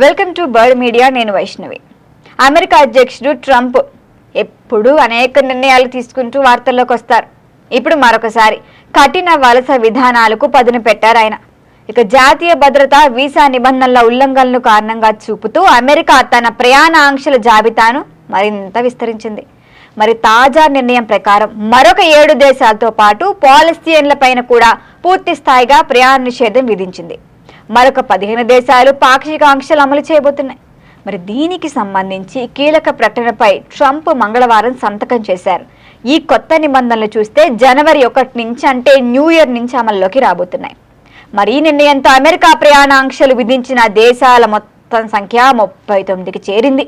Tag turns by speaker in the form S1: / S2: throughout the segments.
S1: Welcome to bird media. నేను Vaishnavi. America అధ్యక్షుడు Trump ఎప్పుడూ అనేక నిర్ణయాలు తీసుకుంటూ వార్తల్లోకి వస్తారు. ఇప్పుడు మరొకసారి కఠిన వలస విధానాలకు పదును పెట్టారు ఆయన. ఇక జాతీయ భద్రత వీసా నిబంధనల ఉల్లంఘనలను కారణంగా చూపుతూ అమెరికా తన ప్రయాణ ఆంక్షల జాబితాను మరింత విస్తరించింది. మరి తాజా నిర్ణయం ప్రకారం మరొక 7 దేశాలతో పాటు పాలస్తీన్లపైన కూడా పూర్తి స్థాయిగా ప్రయాణ నిషేధం విధించింది. మరొక 15 దేశాలు పాక్షిక ఆంక్షలు అమలు చేయబోతున్నాయి. మరి దీనికి సంబంధించి కీలక ప్రకటనపై ట్రంప్ మంగళవారం సంతకం చేశారు. ఈ కొత్త నిబంధనలు చూస్తే జనవరి 1 నుంచి అంటే న్యూ ఇయర్ నుంచి అమల్లోకి రాబోతున్నాయి. మరి ఈ నిర్ణయంతో అమెరికా ప్రయాణ ఆంక్షలు విధించిన దేశాల మొత్తం సంఖ్య 39కి చేరింది.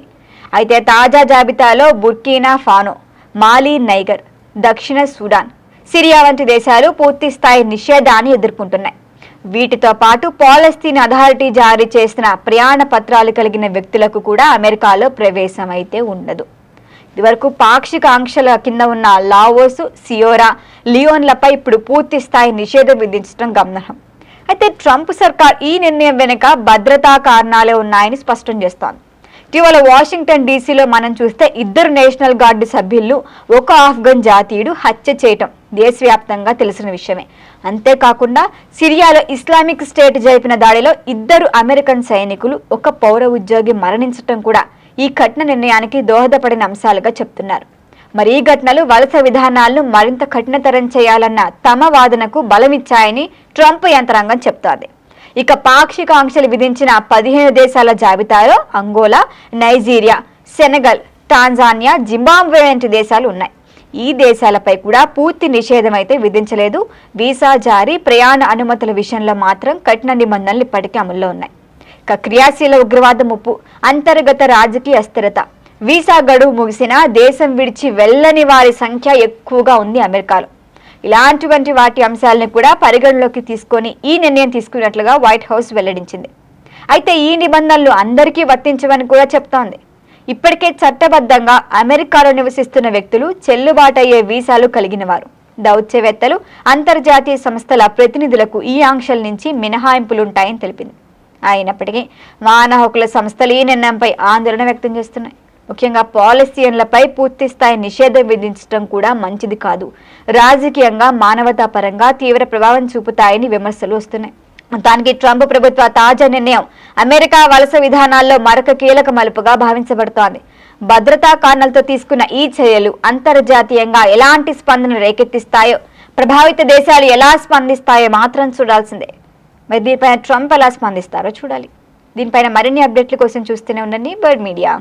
S1: అయితే తాజా జాబితాలో బుర్కీనా ఫానో, మాలి, నైగర్, దక్షిణ సూడాన్, సిరియా వంటి దేశాలు పూర్తి స్థాయి నిషేధాన్ని ఎదుర్కొంటున్నాయి. వీటితో పాటు పాలస్తీన్ అథారిటీ జారీ చేసిన ప్రయాణ పత్రాలు కలిగిన వ్యక్తులకు కూడా అమెరికాలో ప్రవేశం అయితే ఉండదు. ఇదివరకు పాక్షిక ఆంక్షల కింద ఉన్న లావోస్, సియోరా లియోన్లపై ఇప్పుడు పూర్తి స్థాయి నిషేధం విధించడం గమనార్హం. అయితే ట్రంప్ సర్కార్ ఈ నిర్ణయం వెనుక భద్రతా కారణాలే ఉన్నాయని స్పష్టం చేస్తోంది. ఇటీవల వాషింగ్టన్ డీసీలో మనం చూస్తే 2 నేషనల్ గార్డు సభ్యులు, ఒక ఆఫ్ఘన్ జాతీయుడు హత్య చేయటం దేశవ్యాప్తంగా తెలిసిన విషయమే. అంతేకాకుండా సిరియాలో ఇస్లామిక్ స్టేట్ జరిపిన దాడిలో 2 అమెరికన్ సైనికులు, ఒక పౌర ఉద్యోగి మరణించటం కూడా ఈ కఠిన నిర్ణయానికి దోహదపడిన అంశాలుగా చెప్తున్నారు. మరి ఈ ఘటనలు వలస విధానాలను మరింత కఠినతరం చేయాలన్న తమ వాదనకు బలమిచ్చాయని ట్రంప్ యంత్రాంగం చెప్తోంది. ఇక పాక్షిక ఆంక్షలు విధించిన 15 దేశాల జాబితాలో Angola, Nigeria, Senegal, Tanzania, Zimbabwe వంటి దేశాలు ఉన్నాయి. ఈ దేశాలపై కూడా పూర్తి నిషేధం అయితే విధించలేదు. వీసా జారీ, ప్రయాణ అనుమతుల విషయంలో మాత్రం కఠిన నిబంధనలు ఇప్పటికీ అమల్లో ఉన్నాయి. ఇక క్రియాశీల ఉగ్రవాద ముప్పు, అంతర్గత రాజకీయ అస్థిరత, వీసా గడువు ముగిసినా దేశం విడిచి వెళ్లని వారి సంఖ్య ఎక్కువగా ఉంది అమెరికాలో. ఇలాంటి వాటి అంశాలను కూడా పరిగణలోకి తీసుకొని ఈ నిర్ణయం తీసుకున్నట్లుగా వైట్ హౌస్ వెల్లడించింది. అయితే ఈ నిబంధనలు అందరికీ వర్తించవని కూడా చెప్తోంది. ఇప్పటికే చట్టబద్ధంగా అమెరికాలో నివసిస్తున్న వ్యక్తులు, చెల్లుబాటయ్యే వీసాలు కలిగిన వారు, దౌత్యవేత్తలు, అంతర్జాతీయ సంస్థల ప్రతినిధులకు ఈ ఆంక్షల నుంచి మినహాయింపులుంటాయని తెలిపింది. అయినప్పటికీ మానవ హక్కుల సంస్థలు ఈ నిర్ణయంపై ఆందోళన వ్యక్తం చేస్తున్నాయి. ముఖ్యంగా పాలస్తీన్లపై పూర్తి స్థాయి నిషేధం విధించడం కూడా మంచిది కాదు, రాజకీయంగా, మానవతా పరంగా తీవ్ర ప్రభావం చూపుతాయని విమర్శలు వస్తున్నాయి. దానికి ట్రంప్ ప్రభుత్వ తాజా నిర్ణయం అమెరికా వలస విధానాల్లో మరొక కీలక మలుపుగా భావించబడుతోంది. భద్రతా కారణాలతో తీసుకున్న ఈ చర్యలు అంతర్జాతీయంగా ఎలాంటి స్పందన రేకెత్తిస్తాయో, ప్రభావిత దేశాలు ఎలా స్పందిస్తాయో మాత్రం చూడాల్సిందే. మరి దీనిపైన ట్రంప్ ఎలా స్పందిస్తారో చూడాలి. దీనిపైన మరిన్ని అప్డేట్ల కోసం చూస్తూనే ఉండండి బర్డ్ మీడియా.